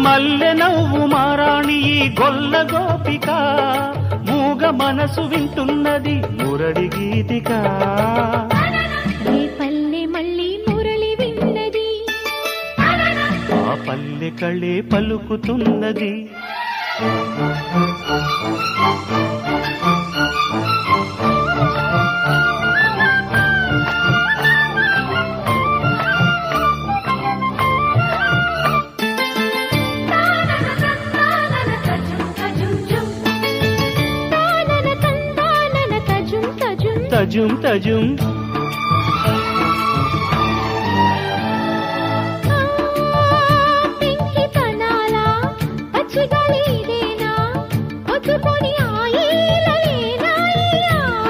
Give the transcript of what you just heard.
మల్లె నవ్వు మారాణి ఈ గొల్ల గోపిక మూగ మనసు వింటున్నది మురళి గీతిక పల్లె మళ్ళీ మురళి విన్నది ఆ పల్లె కళే పలుకుతున్నది తజుం తజుం పెంకి పనాలా పచ్చిగాలి ఇదేనా పొద్దుపోని